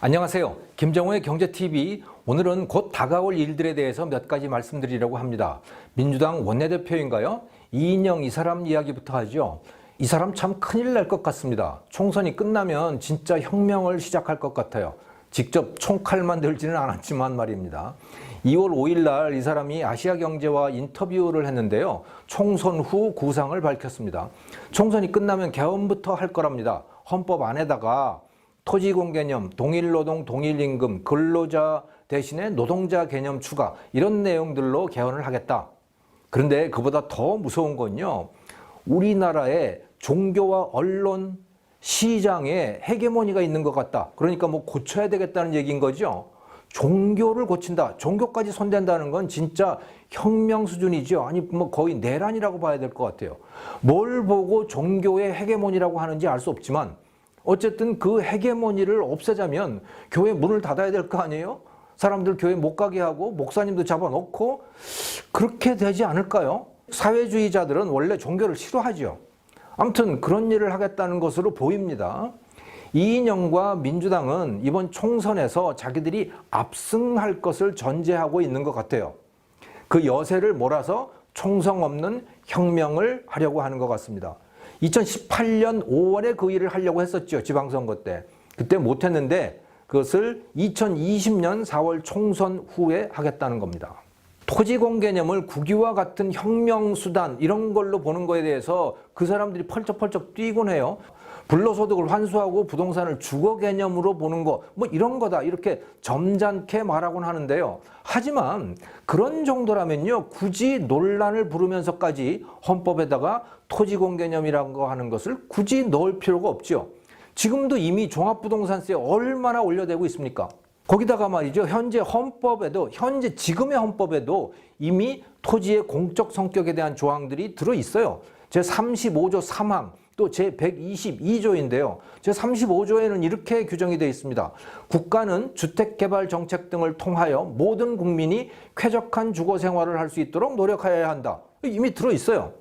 안녕하세요. 김정호의 경제TV. 오늘은 곧 다가올 일들에 대해서 몇 가지 말씀드리려고 합니다. 민주당 원내대표인가요? 이인영 이 사람 이야기부터 하죠. 이 사람 참 큰일 날 것 같습니다. 총선이 끝나면 진짜 혁명을 시작할 것 같아요. 직접 총칼만 들지는 않았지만 말입니다. 2월 5일 날 이 사람이 아시아경제와 인터뷰를 했는데요. 총선 후 구상을 밝혔습니다. 총선이 끝나면 개헌부터 할 거랍니다. 헌법 안에다가 토지공 개념, 동일노동, 동일임금, 근로자 대신에 노동자 개념 추가 이런 내용들로 개헌을 하겠다. 그런데 그보다 더 무서운 건요. 우리나라에 종교와 언론, 시장에 헤게모니가 있는 것 같다. 그러니까 뭐 고쳐야 되겠다는 얘기인 거죠. 종교를 고친다. 종교까지 손댄다는 건 진짜 혁명 수준이죠. 아니 뭐 거의 내란이라고 봐야 될 것 같아요. 뭘 보고 종교의 헤게모니라고 하는지 알 수 없지만 어쨌든 그 헤게모니를 없애자면 교회 문을 닫아야 될 거 아니에요? 사람들 교회 못 가게 하고 목사님도 잡아놓고 그렇게 되지 않을까요? 사회주의자들은 원래 종교를 싫어하죠. 아무튼 그런 일을 하겠다는 것으로 보입니다. 이인영과 민주당은 이번 총선에서 자기들이 압승할 것을 전제하고 있는 것 같아요. 그 여세를 몰아서 총성 없는 혁명을 하려고 하는 것 같습니다. 2018년 5월에 그 일을 하려고 했었죠. 지방선거 때. 그때 못했는데 그것을 2020년 4월 총선 후에 하겠다는 겁니다. 토지공 개념을 국유와 같은 혁명수단 이런 걸로 보는 거에 대해서 그 사람들이 펄쩍펄쩍 뛰곤 해요. 불로소득을 환수하고 부동산을 주거 개념으로 보는 거 뭐 이런 거다 이렇게 점잖게 말하곤 하는데요. 하지만 그런 정도라면요. 굳이 논란을 부르면서까지 헌법에다가 토지공 개념이라고 하는 것을 굳이 넣을 필요가 없죠. 지금도 이미 종합부동산세 얼마나 올려대고 있습니까? 거기다가 말이죠. 현재 지금의 헌법에도 이미 토지의 공적 성격에 대한 조항들이 들어있어요. 제35조 3항 또 제122조인데요. 제35조에는 이렇게 규정이 되어 있습니다. 국가는 주택개발 정책 등을 통하여 모든 국민이 쾌적한 주거 생활을 할 수 있도록 노력하여야 한다. 이미 들어있어요.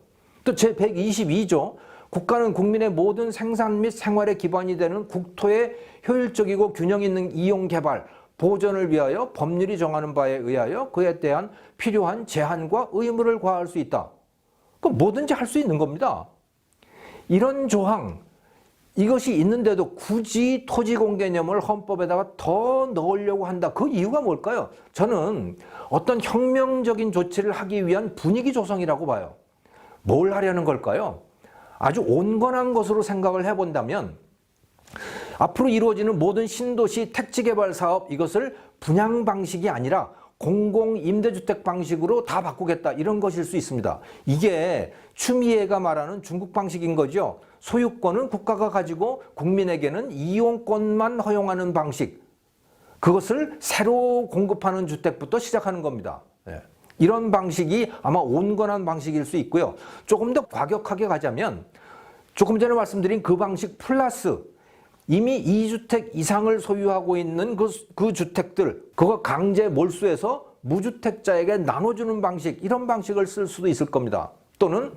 또 제122조 국가는 국민의 모든 생산 및 생활의 기반이 되는 국토의 효율적이고 균형 있는 이용 개발, 보전을 위하여 법률이 정하는 바에 의하여 그에 대한 필요한 제한과 의무를 과할 수 있다. 그럼 뭐든지 할 수 있는 겁니다. 이런 조항, 이것이 있는데도 굳이 토지공 개념을 헌법에다가 더 넣으려고 한다. 그 이유가 뭘까요? 저는 어떤 혁명적인 조치를 하기 위한 분위기 조성이라고 봐요. 뭘 하려는 걸까요? 아주 온건한 것으로 생각을 해본다면 앞으로 이루어지는 모든 신도시 택지개발 사업 이것을 분양 방식이 아니라 공공임대주택 방식으로 다 바꾸겠다 이런 것일 수 있습니다. 이게 추미애가 말하는 중국 방식인 거죠. 소유권은 국가가 가지고 국민에게는 이용권만 허용하는 방식. 그것을 새로 공급하는 주택부터 시작하는 겁니다. 이런 방식이 아마 온건한 방식일 수 있고요. 조금 더 과격하게 가자면 조금 전에 말씀드린 그 방식 플러스 이미 2주택 이상을 소유하고 있는 그 주택들 그거 강제 몰수해서 무주택자에게 나눠주는 방식 이런 방식을 쓸 수도 있을 겁니다. 또는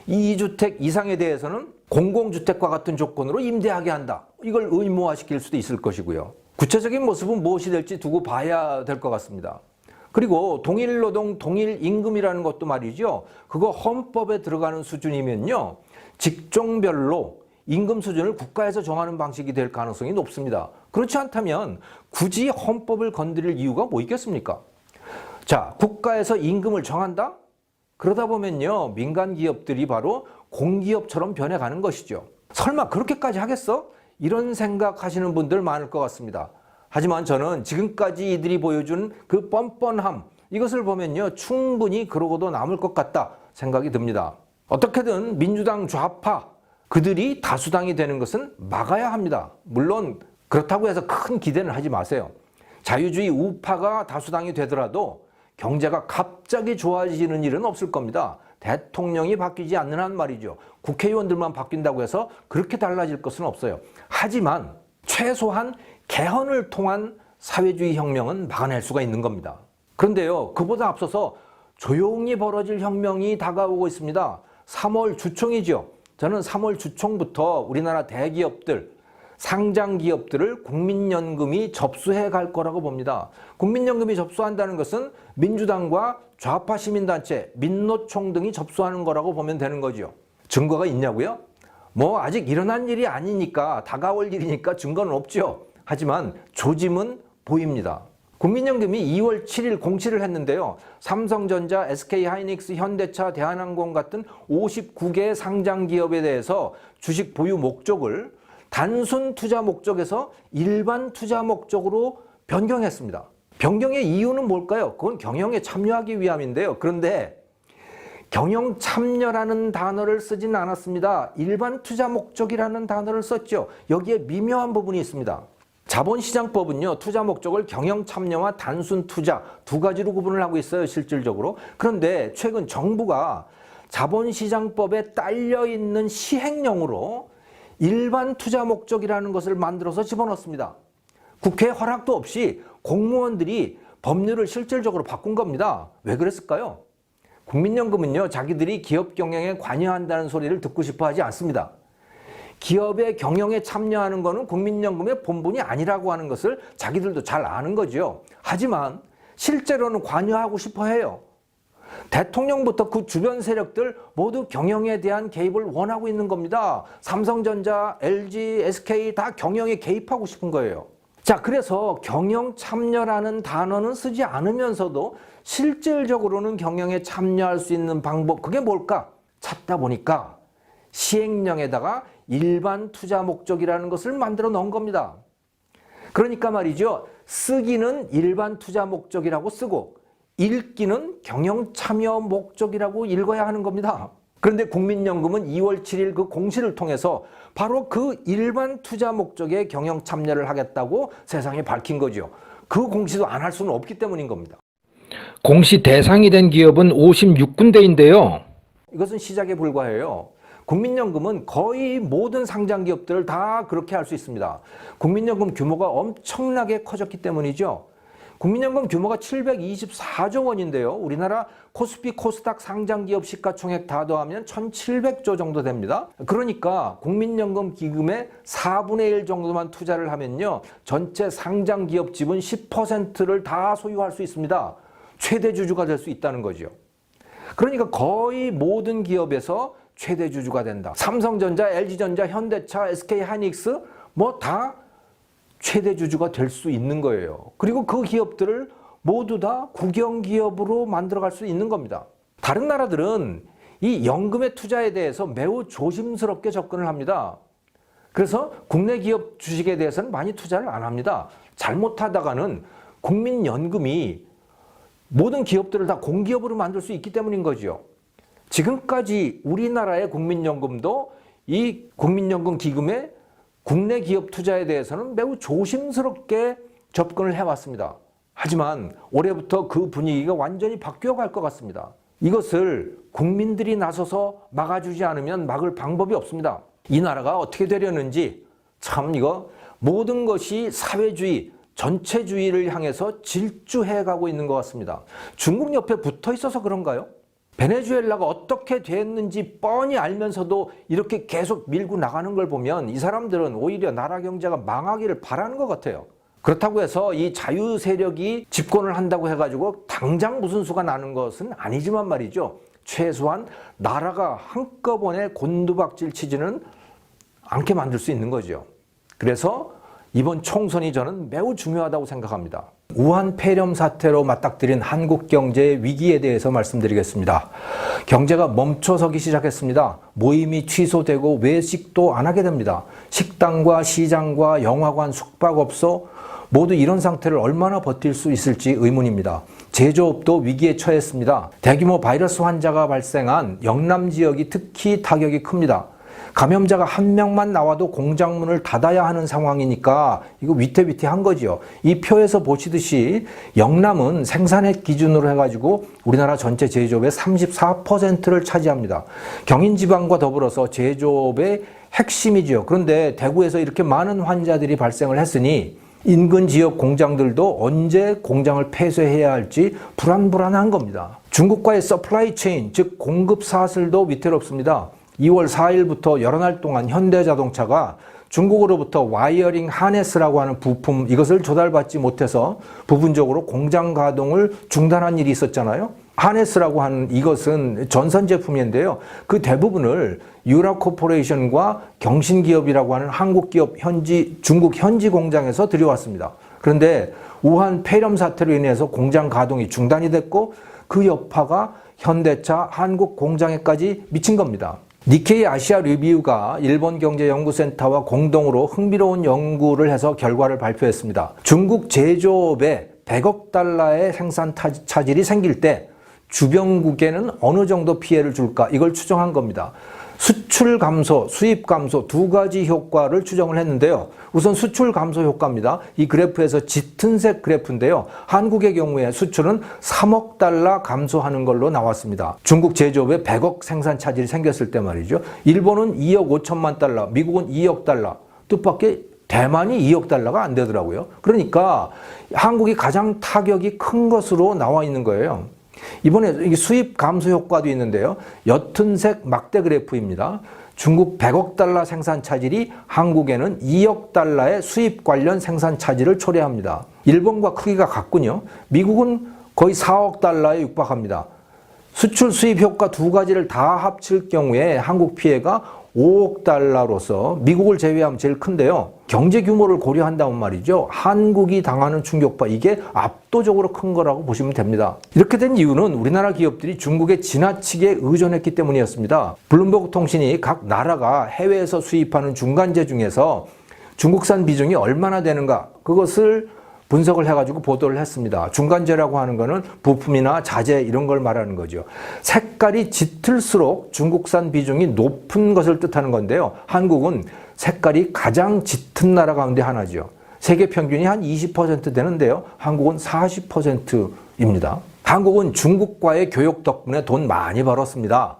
2주택 이상에 대해서는 공공주택과 같은 조건으로 임대하게 한다. 이걸 의무화시킬 수도 있을 것이고요. 구체적인 모습은 무엇이 될지 두고 봐야 될 것 같습니다. 그리고 동일노동, 동일임금이라는 것도 말이죠. 그거 헌법에 들어가는 수준이면요. 직종별로 임금 수준을 국가에서 정하는 방식이 될 가능성이 높습니다. 그렇지 않다면 굳이 헌법을 건드릴 이유가 뭐 있겠습니까? 자, 국가에서 임금을 정한다? 그러다 보면요. 민간 기업들이 바로 공기업처럼 변해가는 것이죠. 설마 그렇게까지 하겠어? 이런 생각하시는 분들 많을 것 같습니다. 하지만 저는 지금까지 이들이 보여준 그 뻔뻔함 이것을 보면요. 충분히 그러고도 남을 것 같다 생각이 듭니다. 어떻게든 민주당 좌파 그들이 다수당이 되는 것은 막아야 합니다. 물론 그렇다고 해서 큰 기대는 하지 마세요. 자유주의 우파가 다수당이 되더라도 경제가 갑자기 좋아지는 일은 없을 겁니다. 대통령이 바뀌지 않는 한 말이죠. 국회의원들만 바뀐다고 해서 그렇게 달라질 것은 없어요. 하지만 최소한 개헌을 통한 사회주의 혁명은 막아낼 수가 있는 겁니다. 그런데요. 그보다 앞서서 조용히 벌어질 혁명이 다가오고 있습니다. 3월 주총이죠. 저는 3월 주총부터 우리나라 대기업들 상장 기업들을 국민연금이 접수해 갈 거라고 봅니다. 국민연금이 접수한다는 것은 민주당과 좌파 시민단체, 민노총 등이 접수하는 거라고 보면 되는 거죠. 증거가 있냐고요? 뭐 아직 일어난 일이 아니니까, 다가올 일이니까 증거는 없죠. 하지만 조짐은 보입니다. 국민연금이 2월 7일 공시를 했는데요. 삼성전자, SK하이닉스, 현대차, 대한항공 같은 59개의 상장 기업에 대해서 주식 보유 목적을 단순 투자 목적에서 일반 투자 목적으로 변경했습니다. 변경의 이유는 뭘까요? 그건 경영에 참여하기 위함인데요. 그런데 경영 참여라는 단어를 쓰진 않았습니다. 일반 투자 목적이라는 단어를 썼죠. 여기에 미묘한 부분이 있습니다. 자본시장법은요, 투자 목적을 경영 참여와 단순 투자 두 가지로 구분을 하고 있어요, 실질적으로. 그런데 최근 정부가 자본시장법에 딸려 있는 시행령으로 일반 투자 목적이라는 것을 만들어서 집어넣습니다. 국회 허락도 없이 공무원들이 법률을 실질적으로 바꾼 겁니다. 왜 그랬을까요? 국민연금은요, 자기들이 기업 경영에 관여한다는 소리를 듣고 싶어 하지 않습니다. 기업의 경영에 참여하는 것은 국민연금의 본분이 아니라고 하는 것을 자기들도 잘 아는 거죠. 하지만 실제로는 관여하고 싶어 해요. 대통령부터 그 주변 세력들 모두 경영에 대한 개입을 원하고 있는 겁니다. 삼성전자, LG, SK 다 경영에 개입하고 싶은 거예요. 자, 그래서 경영 참여라는 단어는 쓰지 않으면서도 실질적으로는 경영에 참여할 수 있는 방법, 그게 뭘까? 찾다 보니까 시행령에다가 일반 투자 목적이라는 것을 만들어 넣은 겁니다. 그러니까 말이죠. 쓰기는 일반 투자 목적이라고 쓰고 읽기는 경영 참여 목적이라고 읽어야 하는 겁니다. 그런데 국민연금은 2월 7일 그 공시를 통해서 바로 그 일반 투자 목적의 경영 참여를 하겠다고 세상에 밝힌 거죠. 그 공시도 안 할 수는 없기 때문인 겁니다. 공시 대상이 된 기업은 56군데인데요. 이것은 시작에 불과해요. 국민연금은 거의 모든 상장 기업들을 다 그렇게 할 수 있습니다. 국민연금 규모가 엄청나게 커졌기 때문이죠. 국민연금 규모가 724조 원인데요. 우리나라 코스피 코스닥 상장 기업 시가총액 다 더하면 1700조 정도 됩니다. 그러니까 국민연금 기금의 4분의 1 정도만 투자를 하면요, 전체 상장 기업 지분 10%를 다 소유할 수 있습니다. 최대 주주가 될 수 있다는 거죠. 그러니까 거의 모든 기업에서 최대 주주가 된다. 삼성전자, LG전자, 현대차, SK하이닉스 뭐 다 최대 주주가 될 수 있는 거예요. 그리고 그 기업들을 모두 다 국영기업으로 만들어갈 수 있는 겁니다. 다른 나라들은 이 연금의 투자에 대해서 매우 조심스럽게 접근을 합니다. 그래서 국내 기업 주식에 대해서는 많이 투자를 안 합니다. 잘못하다가는 국민연금이 모든 기업들을 다 공기업으로 만들 수 있기 때문인 거죠. 지금까지 우리나라의 국민연금도 이 국민연금 기금의 국내 기업 투자에 대해서는 매우 조심스럽게 접근을 해왔습니다. 하지만 올해부터 그 분위기가 완전히 바뀌어 갈 것 같습니다. 이것을 국민들이 나서서 막아주지 않으면 막을 방법이 없습니다. 이 나라가 어떻게 되려는지 참 이거 모든 것이 사회주의, 전체주의를 향해서 질주해 가고 있는 것 같습니다. 중국 옆에 붙어 있어서 그런가요? 베네수엘라가 어떻게 됐는지 뻔히 알면서도 이렇게 계속 밀고 나가는 걸 보면 이 사람들은 오히려 나라 경제가 망하기를 바라는 것 같아요. 그렇다고 해서 이 자유 세력이 집권을 한다고 해가지고 당장 무슨 수가 나는 것은 아니지만 말이죠. 최소한 나라가 한꺼번에 곤두박질 치지는 않게 만들 수 있는 거죠. 그래서 이번 총선이 저는 매우 중요하다고 생각합니다. 우한 폐렴 사태로 맞닥뜨린 한국 경제의 위기에 대해서 말씀드리겠습니다. 경제가 멈춰서기 시작했습니다. 모임이 취소되고 외식도 안 하게 됩니다. 식당과 시장과 영화관, 숙박업소 모두 이런 상태를 얼마나 버틸 수 있을지 의문입니다. 제조업도 위기에 처했습니다. 대규모 바이러스 환자가 발생한 영남 지역이 특히 타격이 큽니다. 감염자가 한 명만 나와도 공장문을 닫아야 하는 상황이니까 이거 위태위태한 거죠. 이 표에서 보시듯이 영남은 생산액 기준으로 해가지고 우리나라 전체 제조업의 34%를 차지합니다. 경인지방과 더불어서 제조업의 핵심이죠. 그런데 대구에서 이렇게 많은 환자들이 발생을 했으니 인근 지역 공장들도 언제 공장을 폐쇄해야 할지 불안불안한 겁니다. 중국과의 서플라이 체인, 즉 공급 사슬도 위태롭습니다. 2월 4일부터 여러 날 동안 현대자동차가 중국으로부터 와이어링 하네스라고 하는 부품 이것을 조달받지 못해서 부분적으로 공장 가동을 중단한 일이 있었잖아요. 하네스라고 하는 이것은 전선 제품인데요. 그 대부분을 유라코퍼레이션과 경신기업이라고 하는 한국 기업 중국 현지 공장에서 들여왔습니다. 그런데 우한 폐렴 사태로 인해서 공장 가동이 중단이 됐고 그 여파가 현대차 한국 공장에까지 미친 겁니다. 니케이 아시아 리뷰가 일본경제연구센터와 공동으로 흥미로운 연구를 해서 결과를 발표했습니다. 중국 제조업에 100억 달러의 생산 차질이 생길 때 주변국에는 어느 정도 피해를 줄까 이걸 추정한 겁니다. 수출 감소, 수입 감소 두 가지 효과를 추정을 했는데요. 우선 수출 감소 효과입니다. 이 그래프에서 짙은색 그래프인데요. 한국의 경우에 수출은 3억 달러 감소하는 걸로 나왔습니다. 중국 제조업에 100억 생산 차질이 생겼을 때 말이죠. 일본은 2억 5천만 달러, 미국은 2억 달러, 뜻밖의 대만이 2억 달러가 안 되더라고요. 그러니까 한국이 가장 타격이 큰 것으로 나와 있는 거예요. 이번에 수입 감소 효과도 있는데요. 옅은색 막대 그래프입니다. 중국 100억 달러 생산 차질이 한국에는 2억 달러의 수입 관련 생산 차질을 초래합니다. 일본과 크기가 같군요. 미국은 거의 4억 달러에 육박합니다. 수출 수입 효과 두 가지를 다 합칠 경우에 한국 피해가 5억 달러로서 미국을 제외하면 제일 큰데요. 경제 규모를 고려한다면 말이죠. 한국이 당하는 충격파 이게 압도적으로 큰 거라고 보시면 됩니다. 이렇게 된 이유는 우리나라 기업들이 중국에 지나치게 의존했기 때문이었습니다. 블룸버그 통신이 각 나라가 해외에서 수입하는 중간재 중에서 중국산 비중이 얼마나 되는가 그것을 분석을 해가지고 보도를 했습니다. 중간재라고 하는 거는 부품이나 자재 이런 걸 말하는 거죠. 색깔이 짙을수록 중국산 비중이 높은 것을 뜻하는 건데요. 한국은 색깔이 가장 짙은 나라 가운데 하나죠. 세계 평균이 한 20% 되는데요. 한국은 40%입니다. 한국은 중국과의 교역 덕분에 돈 많이 벌었습니다.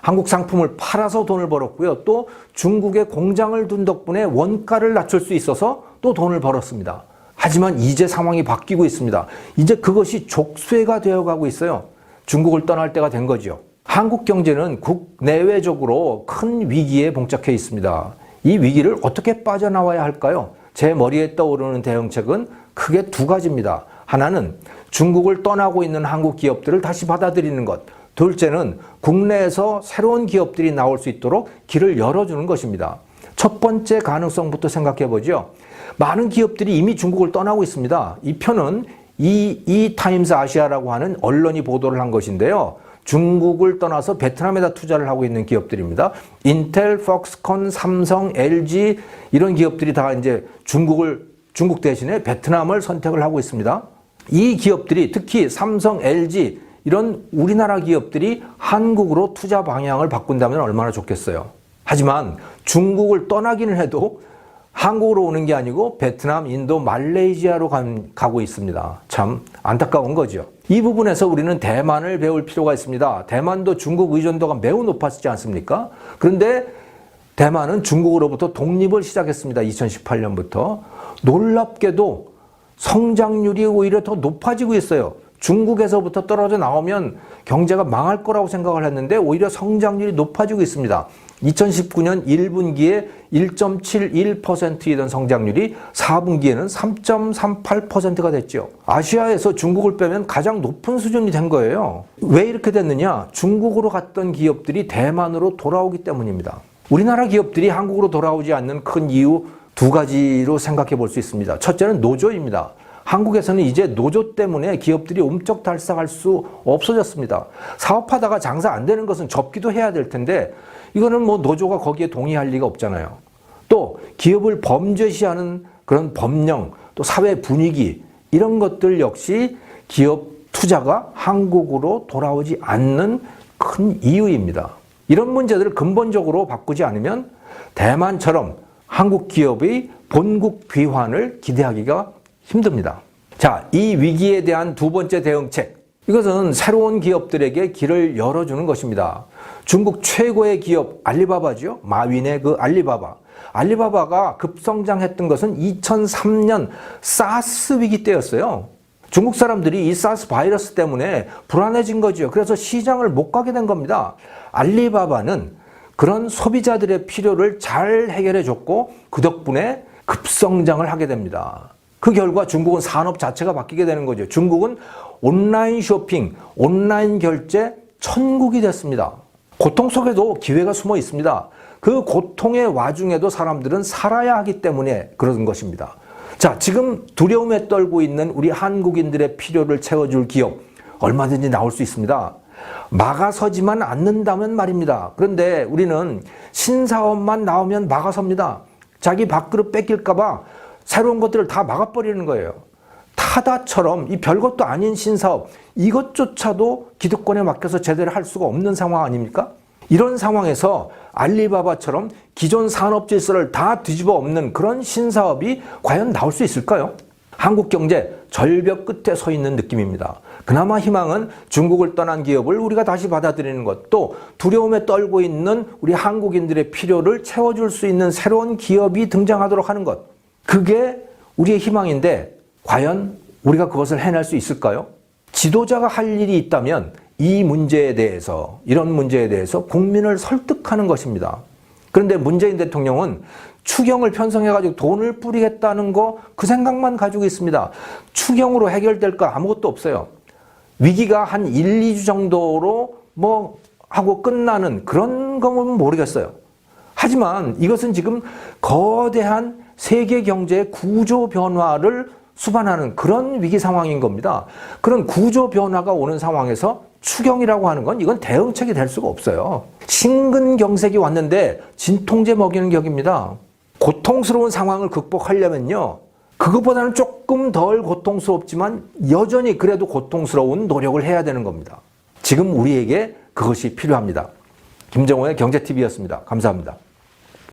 한국 상품을 팔아서 돈을 벌었고요. 또 중국에 공장을 둔 덕분에 원가를 낮출 수 있어서 또 돈을 벌었습니다. 하지만 이제 상황이 바뀌고 있습니다. 이제 그것이 족쇄가 되어가고 있어요. 중국을 떠날 때가 된 거죠. 한국 경제는 국내외적으로 큰 위기에 봉착해 있습니다. 이 위기를 어떻게 빠져나와야 할까요? 제 머리에 떠오르는 대응책은 크게 두 가지입니다. 하나는 중국을 떠나고 있는 한국 기업들을 다시 받아들이는 것. 둘째는 국내에서 새로운 기업들이 나올 수 있도록 길을 열어주는 것입니다. 첫 번째 가능성부터 생각해 보죠. 많은 기업들이 이미 중국을 떠나고 있습니다. 이 편은 이 타임스 아시아라고 하는 언론이 보도를 한 것인데요. 중국을 떠나서 베트남에다 투자를 하고 있는 기업들입니다. 인텔, 폭스콘, 삼성, LG 이런 기업들이 다 이제 중국 대신에 베트남을 선택을 하고 있습니다. 이 기업들이 특히 삼성, LG 이런 우리나라 기업들이 한국으로 투자 방향을 바꾼다면 얼마나 좋겠어요. 하지만 중국을 떠나기는 해도 한국으로 오는 게 아니고 베트남, 인도, 말레이시아로 가고 있습니다. 참 안타까운 거죠. 이 부분에서 우리는 대만을 배울 필요가 있습니다. 대만도 중국 의존도가 매우 높았지 않습니까? 그런데 대만은 중국으로부터 독립을 시작했습니다. 2018년부터. 놀랍게도 성장률이 오히려 더 높아지고 있어요. 중국에서부터 떨어져 나오면 경제가 망할 거라고 생각을 했는데 오히려 성장률이 높아지고 있습니다. 2019년 1분기에 1.71%이던 성장률이 4분기에는 3.38%가 됐죠. 아시아에서 중국을 빼면 가장 높은 수준이 된 거예요. 왜 이렇게 됐느냐? 중국으로 갔던 기업들이 대만으로 돌아오기 때문입니다. 우리나라 기업들이 한국으로 돌아오지 않는 큰 이유 두 가지로 생각해 볼 수 있습니다. 첫째는 노조입니다. 한국에서는 이제 노조 때문에 기업들이 옴짝달싹할 수 없어졌습니다. 사업하다가 장사 안 되는 것은 접기도 해야 될 텐데 이거는 뭐 노조가 거기에 동의할 리가 없잖아요. 또 기업을 범죄시하는 그런 법령, 또 사회 분위기 이런 것들 역시 기업 투자가 한국으로 돌아오지 않는 큰 이유입니다. 이런 문제들을 근본적으로 바꾸지 않으면 대만처럼 한국 기업의 본국 귀환을 기대하기가 힘듭니다. 자, 이 위기에 대한 두 번째 대응책. 이것은 새로운 기업들에게 길을 열어주는 것입니다. 중국 최고의 기업 알리바바죠. 마윈의 그 알리바바. 알리바바가 급성장했던 것은 2003년 사스 위기 때였어요. 중국 사람들이 이 사스 바이러스 때문에 불안해진 거죠. 그래서 시장을 못 가게 된 겁니다. 알리바바는 그런 소비자들의 필요를 잘 해결해 줬고 그 덕분에 급성장을 하게 됩니다. 그 결과 중국은 산업 자체가 바뀌게 되는 거죠. 중국은 온라인 쇼핑, 온라인 결제 천국이 됐습니다. 고통 속에도 기회가 숨어 있습니다. 그 고통의 와중에도 사람들은 살아야 하기 때문에 그런 것입니다. 자, 지금 두려움에 떨고 있는 우리 한국인들의 필요를 채워줄 기업 얼마든지 나올 수 있습니다. 막아서지만 않는다면 말입니다. 그런데 우리는 신사업만 나오면 막아섭니다. 자기 밥그릇 뺏길까봐 새로운 것들을 다 막아버리는 거예요. 타다처럼 이 별것도 아닌 신사업, 이것조차도 기득권에 맡겨서 제대로 할 수가 없는 상황 아닙니까? 이런 상황에서 알리바바처럼 기존 산업 질서를 다 뒤집어 엎는 그런 신사업이 과연 나올 수 있을까요? 한국 경제 절벽 끝에 서 있는 느낌입니다. 그나마 희망은 중국을 떠난 기업을 우리가 다시 받아들이는 것, 또 두려움에 떨고 있는 우리 한국인들의 필요를 채워줄 수 있는 새로운 기업이 등장하도록 하는 것. 그게 우리의 희망인데 과연 우리가 그것을 해낼 수 있을까요? 지도자가 할 일이 있다면 이 문제에 대해서, 이런 문제에 대해서 국민을 설득하는 것입니다. 그런데 문재인 대통령은 추경을 편성해가지고 돈을 뿌리겠다는 거 그 생각만 가지고 있습니다. 추경으로 해결될 거 아무것도 없어요. 위기가 한 1, 2주 정도로 하고 끝나는 그런 거면 모르겠어요. 하지만 이것은 지금 거대한 세계 경제의 구조 변화를 수반하는 그런 위기 상황인 겁니다. 그런 구조 변화가 오는 상황에서 추경이라고 하는 건 이건 대응책이 될 수가 없어요. 심근경색이 왔는데 진통제 먹이는 격입니다. 고통스러운 상황을 극복하려면요, 그것보다는 조금 덜 고통스럽지만 여전히 그래도 고통스러운 노력을 해야 되는 겁니다. 지금 우리에게 그것이 필요합니다. 김정호의 경제TV였습니다. 감사합니다.